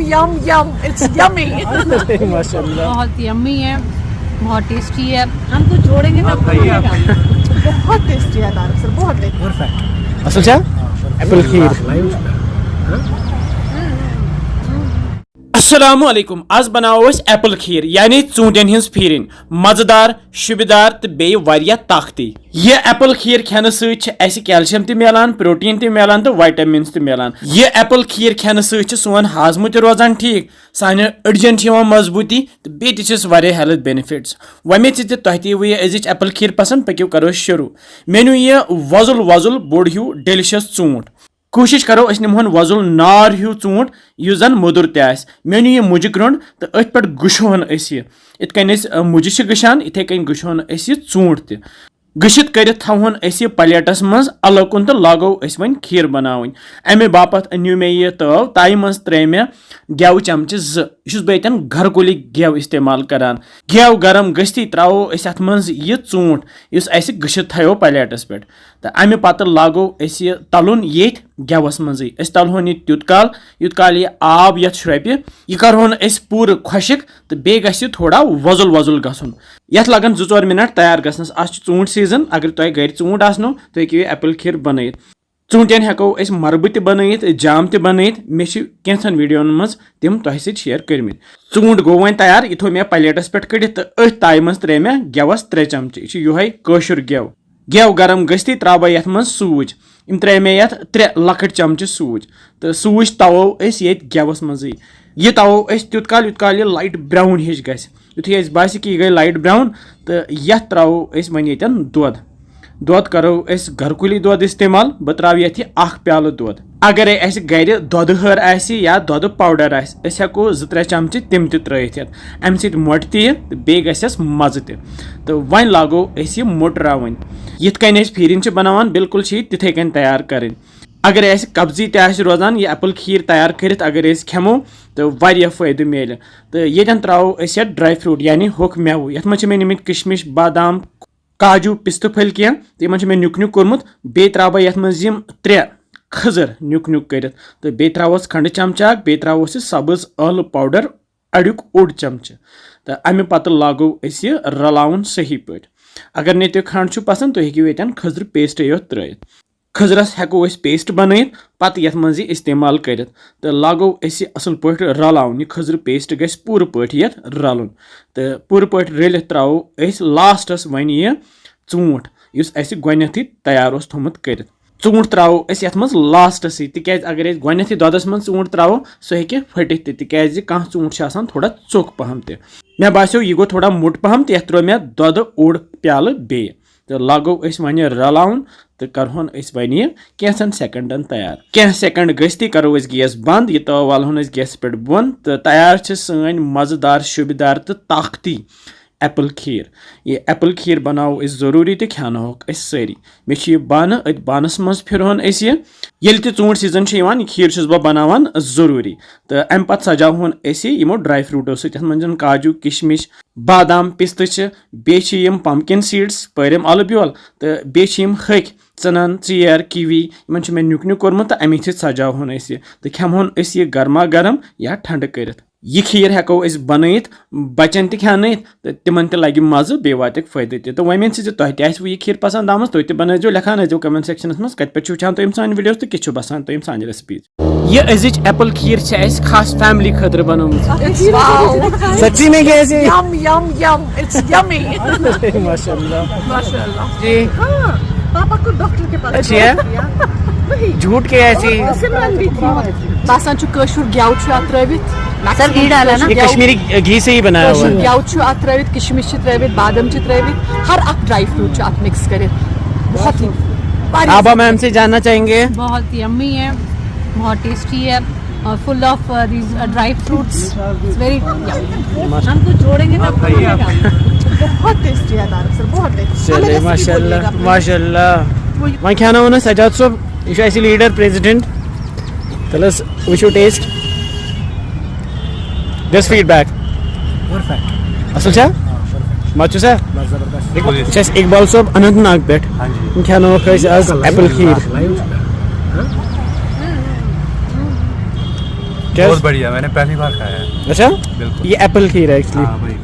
yum, yum. It's yummy. माशाल्लाह बहुत yummy है, बहुत टेस्टी है। हम कुछ जोड़ेंगे तब बहुत टेस्टी है तारिक सर, बहुत टेस्टी। असल क्या एप्पल खीर। अस्सलामुअलैकुम आज बनाओ अस एप्पल खीर यानी ूटन हज फीरिन मजेदार शुबेदार तो बेय वारिया ताकती। यह एप्पल खीर खेन सत कैल्शियम त मिलान, प्रोटीन त मिलान तो विटामिन्स त मिलान। यह एप्पल खीर खेन सोन हाजमु त रोजान ठीक, सान अड़जन मजबूती तो बेहद हेल्थ बेनिफिट्स। वमे तुह अजिच एप्पल खीर पसंद पकू करो शुरू। मेनू यह वजुल वजुल बोड़ हूँ डेलिशियस ूट। कोशिश करो अस निमोन वजुल नार हूँ ूट यह जन मोदुर तस। मेनू यह मुजि ग्रोंड तो अथ पे गुशोन इत कन मुजि गशान इथे कन गुशोन ूट त गशित कर थवन प्लेटस मज अलकुन तो लागो वन खीर बनावन। अमे बापत अनु मे यह तव ताई मज त्रे मे गेव चमचे ज़ बहन घर कुल गेव इस्तेमाल करान। गेव गरम गस्ती त्रो अत मज यह ूट इस गशित थो प्लेटस पे तो अमे पत लागो तलुन ये गेवस मज तलहोन यह यूत काल यह आब ये श्रपि यह करहोन पूर खुशिक तो बे गि थोड़ा वजुल वजुल गसन। यथ लगन 2-4 मिनट तैयार गसनस। आज ूट सीजन अगर तुम घर ूट आसनो तुम हेकि एप्पल खीर बन। ूटन हेको मरबु त बन जाम त बन मे कैंसन वीडियोन मज तम तुह शेयर कर्मित। ूट गो वन तैयार यह थो मे प्लेटस पे कड़ित तो अथ ताई मज त्रे मे गेवस 3 चमचे यह काशुर गेव। गेव गरम गस्ती त्रा ये मज सूज यम त्रे मे ये 3 लकट चमचे सूज तो सूज तवो ये गेवस मज यह तवो यूत काल यह लाइट ब्राउन हिश गु बास कि यह गई लाइट ब्राउन तो ये त्रो वन ये दोद करो घर कुली दोद इस्तेमाल। बह त्रा ये 1 प्याल दोद। अगर अस गर दोद हर या दोद पाउडर हेको 2-3 चमचे तम त्रित अम सत मोट तो बे गस मज तो वन लागो यह मोट रावन। यिथ कन फीरिन बनावान बिल्कुल तिथे कन तैयार करें। अगर अस कब्जी त रोजान यह एप्पल खीर तैयार कर अगर खेमो तो वारिया फायदे मिले। तो ये त्रो अस ड्राई फ्रूट यानी होख मेव ये मे निमित किशमिश बादाम काजू पिस्त फल कह तो मे नुक नुक कोर्मुत बे त्रा ये 3 खजर नुक नुक कर तो बे त्रोस खंड चमचा बे त्रोस सब्ज ٲलव पाउडर अड़ुक 1 चमचे तो अमे पत लागो रलाउन सही पे। अगर ने तुम खंड पसंद तो हेकि ये खजर पेस्ट योत त्रित। खजरस हेको पेस्ट बन पत ये मज इस्तेमाल कर तो लागो असल पे रलाउन। यह खजर पेस्ट गस पूर पे ये रलन तो पूर पे रल त्रो लास्टस वन यह ूट इस गोथी तैयार थोमुत कर। ूट त्रो ये मज लास्टस तिक अगर गोथी दोदस मज ूट त्रो सह हे फटित तिज कह ूट थोड़ा चोक पहम त मे बासो यह गो थोड़ा मोट पहम तो ये त्रो मे दोद 1 प्याल बे तो लागो वन रलाउन तो करहोन वन यह कैंसन सेकंडन तैयार। क्या सेकंड गस्ती करो गैस बंद यह तव वालहोन गैस पे बोन तो तैयार सन मजेदार शुबेदार तो ताकती एप्पल खीर। यह एप्पल खीर बनाओ जरूरी तो खेनोक सारी। मे बान अत बानस मज फिरहोन ये ूट सीजन खीर बह बनावान जरूरी तो अम पत सजावन यमो ड्राई फ्रूटो सजन काजू किशमिश बादाम पिस्त बे पम्पकिन सीड्स परम अलु ब्योल तो बे हक चनन चेर किवी इन मे नुक नुक कोर्मुत तो अमिक सजावन तो खेमोन यह गर्मा गर्म या ठंड कर। यह खीर हेको बन बचन तन तो तिमन लगे मज बे वात फायदे तो वमें तुह यह खीर पसंद आम तुम तनो लिखान जो कमेंट सेक्शनस मज कत पे वुचान तुम सान वीडियोस तो किस बसान तुम सान रेसिपीज। यह अजिच एप्पल खीर खास फैमिली खतर बनोमुत। सच्ची में कैसे Yum, yum, yum. It's yummy. माशाल्लाह जी। पापा को डॉक्टर के पास अच्छी है झूठ के ऐसी बासान कशुर गेव त्रवित सर घी डाला ना, ये कश्मीरी घी से ही बनाया हुआ है। गेव त्रवित किशमिश त्रवित बादाम त्रवित हर अख ड्राई फ्रूट मिक्स कर बहुत ही। आबा मैम से जानना चाहेंगे। बहुत यम्मी है, बहुत टेस्टी है और full of these dry fruits. It's very हम कुछ जोड़ेंगे तब बहुत टेस्टी है तारिक सर, बहुत टेस्टी। चलिए माशाल्लाह माशाल्लाह। वहाँ खाना होना सजाद साहब यह ऐसी लीडर प्रेसिडेंट तलस वुचो टेस्ट दिस फीडबैक असल छा मचु सा इकबाल साहब अनंतनाग पे खानो आज एप्पल खीर क्या? बहुत बढ़िया, मैंने पहली बार खाया है। अच्छा, बिल्कुल। ये एप्पल खीर है एक्चुअली। हाँ भाई।